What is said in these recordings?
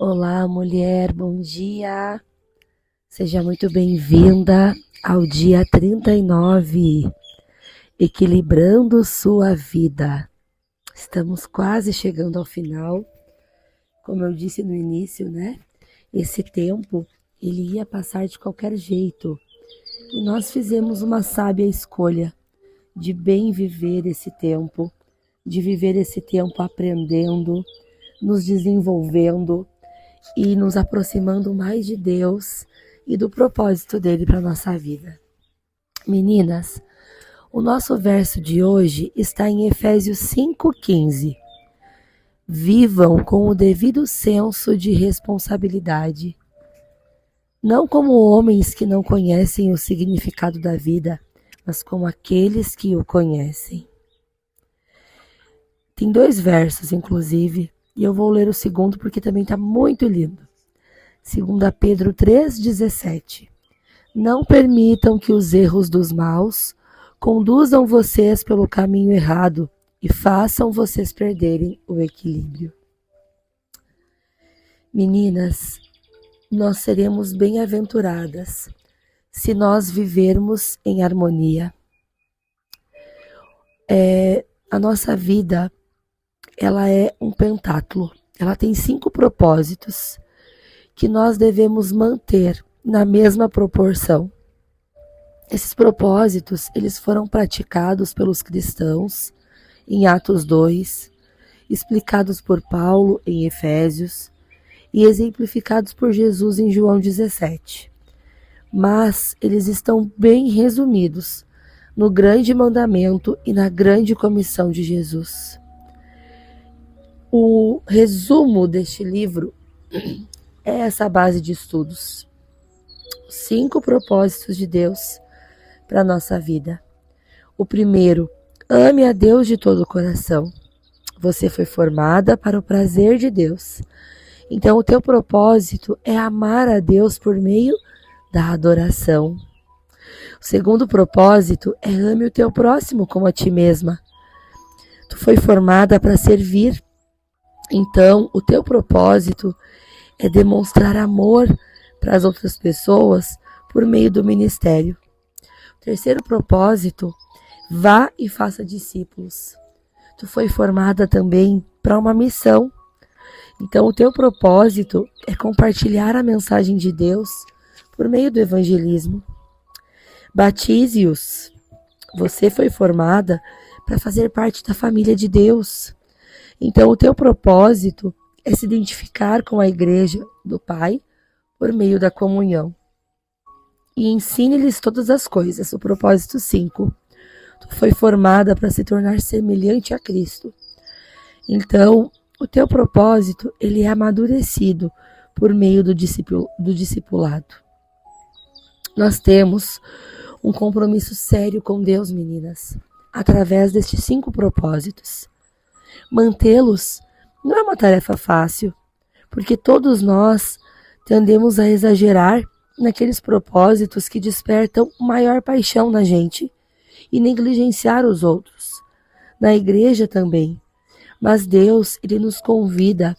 Olá, mulher, bom dia. Seja muito bem-vinda ao dia 39, equilibrando sua vida. Estamos quase chegando ao final. Como eu disse no início, né? Esse tempo, ele ia passar de qualquer jeito. E nós fizemos uma sábia escolha de bem viver esse tempo, de viver esse tempo aprendendo, nos desenvolvendo e nos aproximando mais de Deus e do propósito dele para a nossa vida. Meninas, o nosso verso de hoje está em Efésios 5,15. Vivam com o devido senso de responsabilidade, não como homens que não conhecem o significado da vida, mas como aqueles que o conhecem. Tem 2 versos, inclusive, e eu vou ler o segundo porque também está muito lindo. 2 Pedro 3,17. Não permitam que os erros dos maus conduzam vocês pelo caminho errado e façam vocês perderem o equilíbrio. Meninas, nós seremos bem-aventuradas se nós vivermos em harmonia. A nossa vida, ela é um pentátulo. Ela tem 5 propósitos que nós devemos manter na mesma proporção. Esses propósitos, eles foram praticados pelos cristãos em Atos 2, explicados por Paulo em Efésios e exemplificados por Jesus em João 17. Mas eles estão bem resumidos no grande mandamento e na grande comissão de Jesus. O resumo deste livro é essa base de estudos. 5 propósitos de Deus para a nossa vida. O primeiro, ame a Deus de todo o coração. Você foi formada para o prazer de Deus. Então, o teu propósito é amar a Deus por meio da adoração. O segundo propósito é ame o teu próximo como a ti mesma. Tu foi formada para servir. Então, o teu propósito é demonstrar amor para as outras pessoas por meio do ministério. O terceiro propósito, vá e faça discípulos. Tu foi formada também para uma missão. Então, o teu propósito é compartilhar a mensagem de Deus por meio do evangelismo. Batize-os. Você foi formada para fazer parte da família de Deus. Então, o teu propósito é se identificar com a igreja do Pai por meio da comunhão. E ensine-lhes todas as coisas. O propósito 5. Tu foi formada para se tornar semelhante a Cristo. Então, o teu propósito, ele é amadurecido por meio do discipulado. Nós temos um compromisso sério com Deus, meninas, através destes 5 propósitos. Mantê-los não é uma tarefa fácil, porque todos nós tendemos a exagerar naqueles propósitos que despertam maior paixão na gente e negligenciar os outros. Na igreja também. Mas Deus, ele nos convida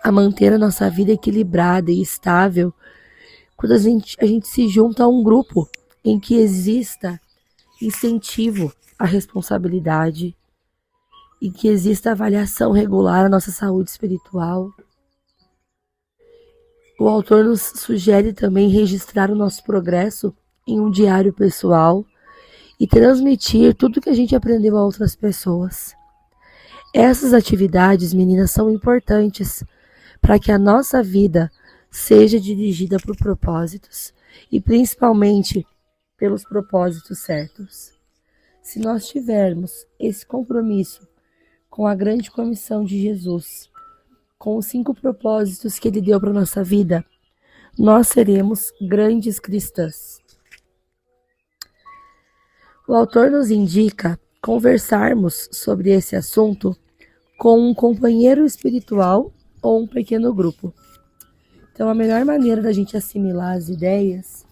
a manter a nossa vida equilibrada e estável quando a gente se junta a um grupo em que exista incentivo à responsabilidade, em que exista avaliação regular da nossa saúde espiritual. O autor nos sugere também registrar o nosso progresso em um diário pessoal e transmitir tudo que a gente aprendeu a outras pessoas. Essas atividades, meninas, são importantes para que a nossa vida seja dirigida por propósitos e principalmente pelos propósitos certos. Se nós tivermos esse compromisso com a grande comissão de Jesus, com os 5 propósitos que ele deu para a nossa vida, nós seremos grandes cristãs. O autor nos indica conversarmos sobre esse assunto com um companheiro espiritual ou um pequeno grupo. Então, a melhor maneira da gente assimilar as ideias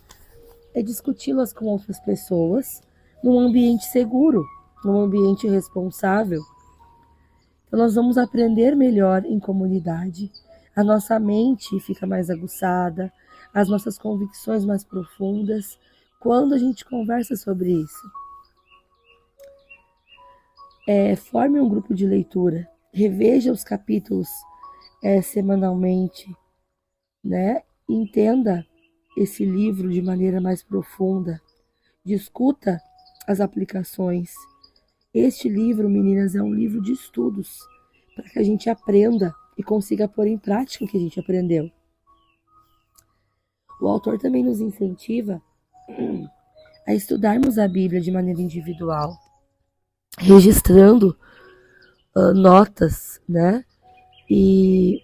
é discuti-las com outras pessoas num ambiente seguro, num ambiente responsável. Então, nós vamos aprender melhor em comunidade, A nossa mente fica mais aguçada, as nossas convicções mais profundas, quando a gente conversa sobre isso. Forme um grupo de leitura, reveja os capítulos semanalmente, né? Entenda esse livro de maneira mais profunda, discuta as aplicações. Este livro, meninas, é um livro de estudos, para que a gente aprenda e consiga pôr em prática o que a gente aprendeu. O autor também nos incentiva a estudarmos a Bíblia de maneira individual, registrando notas, né? E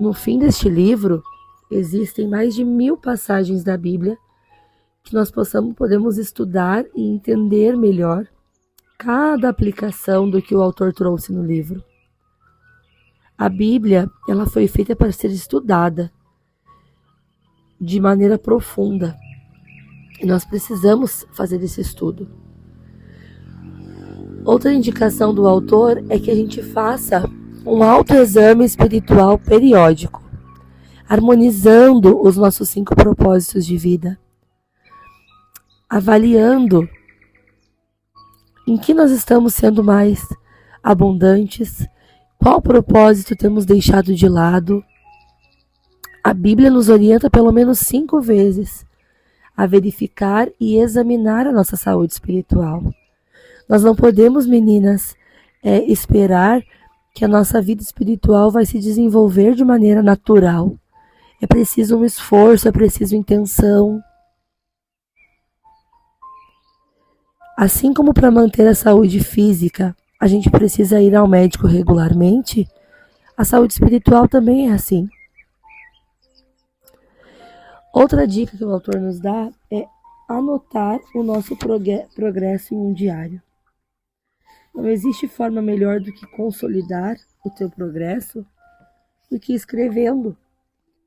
no fim deste livro, existem mais de 1000 passagens da Bíblia que nós podemos estudar e entender melhor cada aplicação do que o autor trouxe no livro. A Bíblia, ela foi feita para ser estudada de maneira profunda. E nós precisamos fazer esse estudo. Outra indicação do autor é que a gente faça um autoexame espiritual periódico, harmonizando os nossos 5 propósitos de vida, avaliando em que nós estamos sendo mais abundantes, qual propósito temos deixado de lado. A Bíblia nos orienta pelo menos 5 vezes a verificar e examinar a nossa saúde espiritual. Nós não podemos, meninas, esperar que a nossa vida espiritual vai se desenvolver de maneira natural. É preciso um esforço, é preciso intenção. Assim como para manter a saúde física, a gente precisa ir ao médico regularmente, a saúde espiritual também é assim. Outra dica que o autor nos dá é anotar o nosso progresso em um diário. Não existe forma melhor do que consolidar o teu progresso do que escrevendo,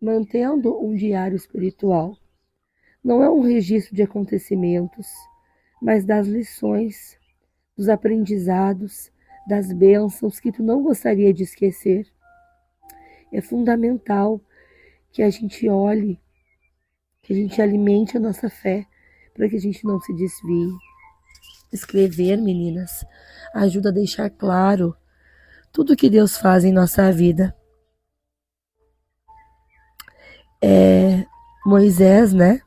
mantendo um diário espiritual. Não é um registro de acontecimentos, mas das lições, dos aprendizados, das bênçãos que tu não gostaria de esquecer. É fundamental que a gente olhe, que a gente alimente a nossa fé, para que a gente não se desvie. Escrever, meninas, ajuda a deixar claro tudo que Deus faz em nossa vida. Moisés, né?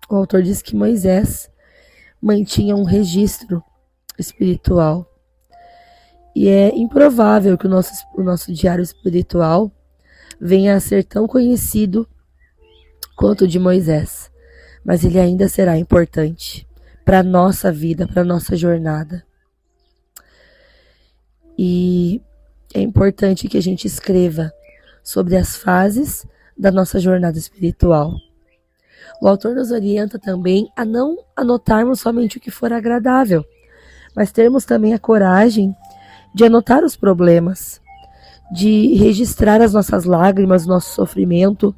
O autor diz que Moisés mantinha um registro espiritual. E é improvável que o nosso diário espiritual venha a ser tão conhecido quanto o de Moisés. Mas ele ainda será importante para a nossa vida, para a nossa jornada. E é importante que a gente escreva sobre as fases da nossa jornada espiritual. O autor nos orienta também a não anotarmos somente o que for agradável, mas termos também a coragem de anotar os problemas, de registrar as nossas lágrimas, nosso sofrimento,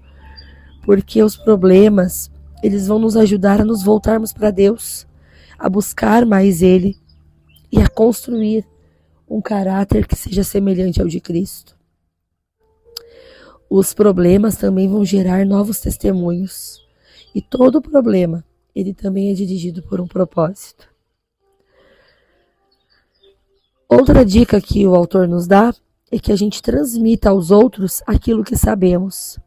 porque os problemas, eles vão nos ajudar a nos voltarmos para Deus, a buscar mais Ele e a construir um caráter que seja semelhante ao de Cristo. Os problemas também vão gerar novos testemunhos. E todo problema, ele também é dirigido por um propósito. Outra dica que o autor nos dá é que a gente transmita aos outros aquilo que sabemos.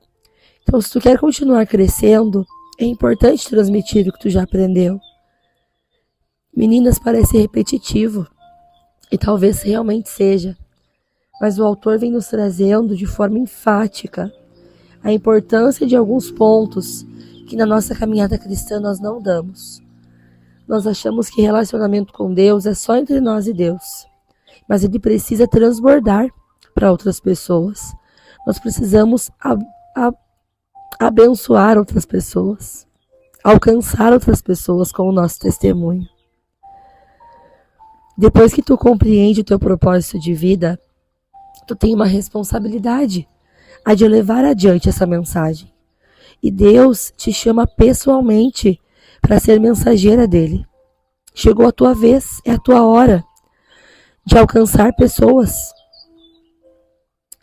Então, se tu quer continuar crescendo, é importante transmitir o que tu já aprendeu. Meninas, parece repetitivo, e talvez realmente seja, mas o autor vem nos trazendo de forma enfática a importância de alguns pontos que na nossa caminhada cristã nós não damos. Nós achamos que relacionamento com Deus é só entre nós e Deus, mas ele precisa transbordar para outras pessoas. Nós precisamos abençoar outras pessoas, alcançar outras pessoas com o nosso testemunho. Depois que tu compreende o teu propósito de vida, tu tem uma responsabilidade a de levar adiante essa mensagem. E Deus te chama pessoalmente para ser mensageira dele. Chegou a tua vez, é a tua hora de alcançar pessoas.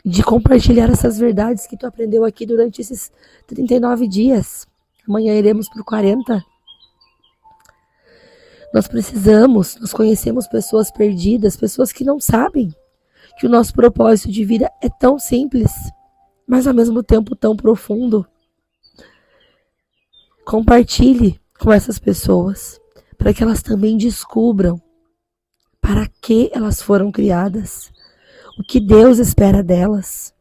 de compartilhar essas verdades que tu aprendeu aqui durante esses 39 dias. Amanhã iremos por 40. Nós conhecemos pessoas perdidas, pessoas que não sabem que o nosso propósito de vida é tão simples, mas ao mesmo tempo tão profundo. Compartilhe com essas pessoas, para que elas também descubram para que elas foram criadas, o que Deus espera delas.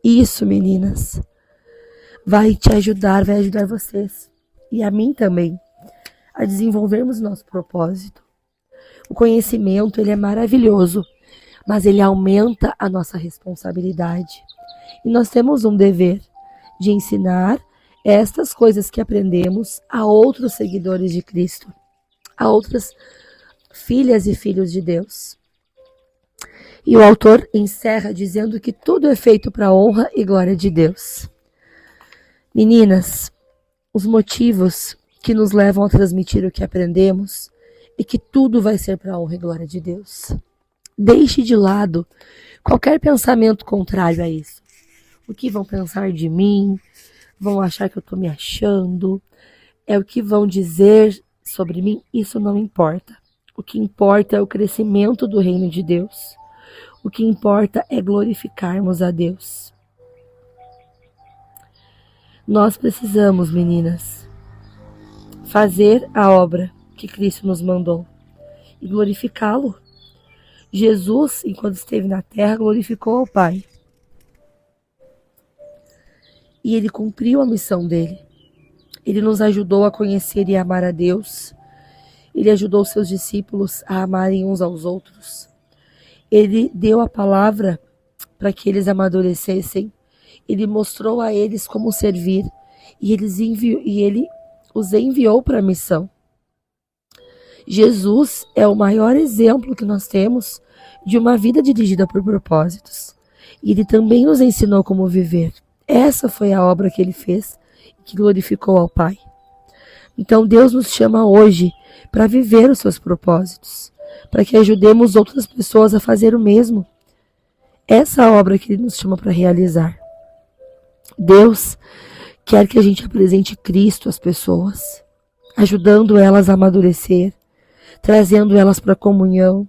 Isso, meninas, vai te ajudar, vai ajudar vocês e a mim também a desenvolvermos nosso propósito. O conhecimento, ele é maravilhoso, mas ele aumenta a nossa responsabilidade. E nós temos um dever de ensinar estas coisas que aprendemos a outros seguidores de Cristo, a outras filhas e filhos de Deus. E o autor encerra dizendo que tudo é feito para a honra e glória de Deus. Meninas, os motivos que nos levam a transmitir o que aprendemos é que tudo vai ser para a honra e glória de Deus. Deixe de lado qualquer pensamento contrário a isso. O que vão pensar de mim? Vão achar que eu estou me achando? É o que vão dizer sobre mim? Isso não importa. O que importa é o crescimento do reino de Deus. O que importa é glorificarmos a Deus. Nós precisamos, meninas, fazer a obra que Cristo nos mandou e glorificá-lo. Jesus, enquanto esteve na terra, glorificou ao Pai. E ele cumpriu a missão dele. Ele nos ajudou a conhecer e amar a Deus. Ele ajudou seus discípulos a amarem uns aos outros. Ele deu a palavra para que eles amadurecessem. Ele mostrou a eles como servir. E ele os enviou para a missão. Jesus é o maior exemplo que nós temos de uma vida dirigida por propósitos. E ele também nos ensinou como viver. Essa foi a obra que ele fez e que glorificou ao Pai. Então Deus nos chama hoje para viver os seus propósitos, para que ajudemos outras pessoas a fazer o mesmo. Essa é a obra que ele nos chama para realizar. Deus quer que a gente apresente Cristo às pessoas, ajudando elas a amadurecer, trazendo elas para a comunhão,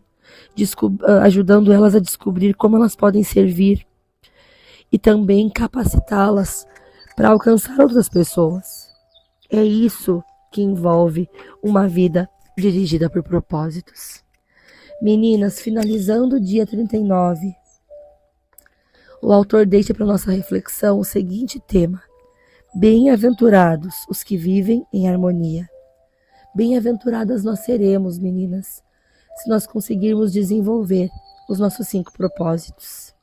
ajudando elas a descobrir como elas podem servir e também capacitá-las para alcançar outras pessoas. É isso que envolve uma vida dirigida por propósitos. Meninas, finalizando o dia 39, o autor deixa para nossa reflexão o seguinte tema: bem-aventurados os que vivem em harmonia. Bem-aventuradas nós seremos, meninas, se nós conseguirmos desenvolver os nossos 5 propósitos.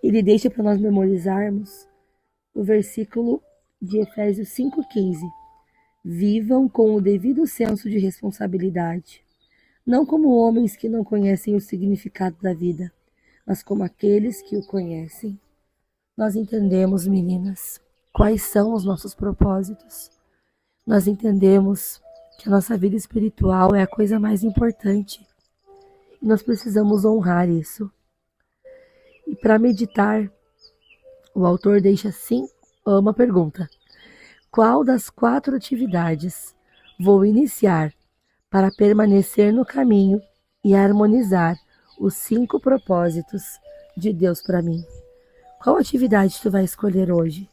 Ele deixa para nós memorizarmos o versículo de Efésios 5,15. Vivam com o devido senso de responsabilidade, não como homens que não conhecem o significado da vida, mas como aqueles que o conhecem. Nós entendemos, meninas, quais são os nossos propósitos. Nós entendemos que a nossa vida espiritual é a coisa mais importante. E nós precisamos honrar isso. E para meditar, o autor deixa assim uma pergunta: qual das 4 atividades vou iniciar para permanecer no caminho e harmonizar os 5 propósitos de Deus para mim? Qual atividade tu vai escolher hoje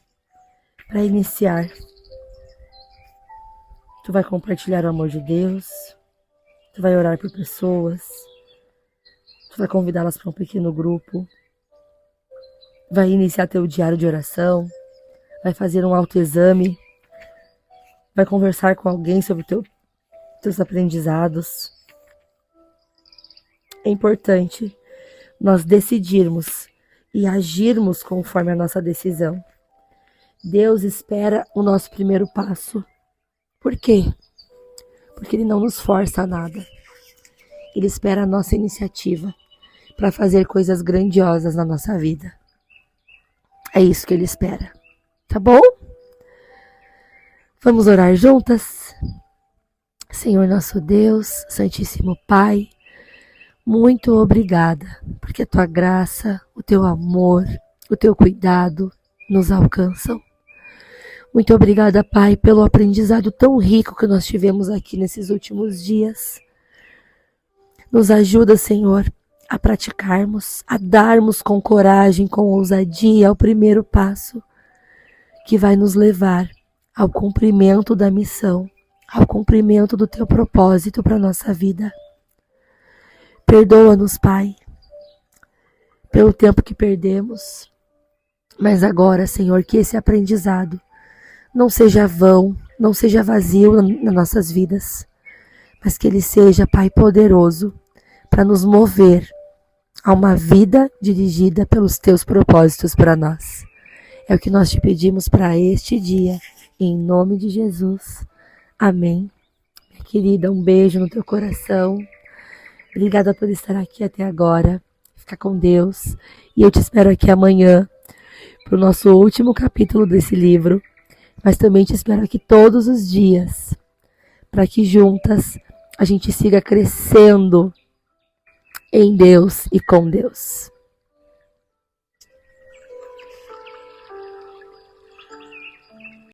para iniciar? Tu vai compartilhar o amor de Deus? Tu vai orar por pessoas? Tu vai convidá-las para um pequeno grupo? Vai iniciar teu diário de oração? Vai fazer um autoexame? Vai conversar com alguém sobre teus aprendizados? É importante nós decidirmos e agirmos conforme a nossa decisão. Deus espera o nosso primeiro passo. Por quê? Porque Ele não nos força a nada. Ele espera a nossa iniciativa para fazer coisas grandiosas na nossa vida. É isso que Ele espera. Tá bom? Vamos orar juntas? Senhor nosso Deus, Santíssimo Pai, Muito obrigada, porque a tua graça, o teu amor, o teu cuidado nos alcançam. Muito obrigada, Pai, pelo aprendizado tão rico que nós tivemos aqui nesses últimos dias. Nos ajuda, Senhor, a praticarmos, a darmos com coragem, com ousadia o primeiro passo que vai nos levar ao cumprimento da missão, ao cumprimento do teu propósito para a nossa vida. Perdoa-nos, Pai, pelo tempo que perdemos, mas agora, Senhor, que esse aprendizado não seja vão, não seja vazio nas nossas vidas, mas que ele seja, Pai, poderoso para nos mover a uma vida dirigida pelos teus propósitos para nós. É o que nós te pedimos para este dia, em nome de Jesus. Amém. Minha querida, um beijo no teu coração. Obrigada por estar aqui até agora. Fica com Deus. E eu te espero aqui amanhã para o nosso último capítulo desse livro. Mas também te espero aqui todos os dias, para que juntas a gente siga crescendo em Deus e com Deus.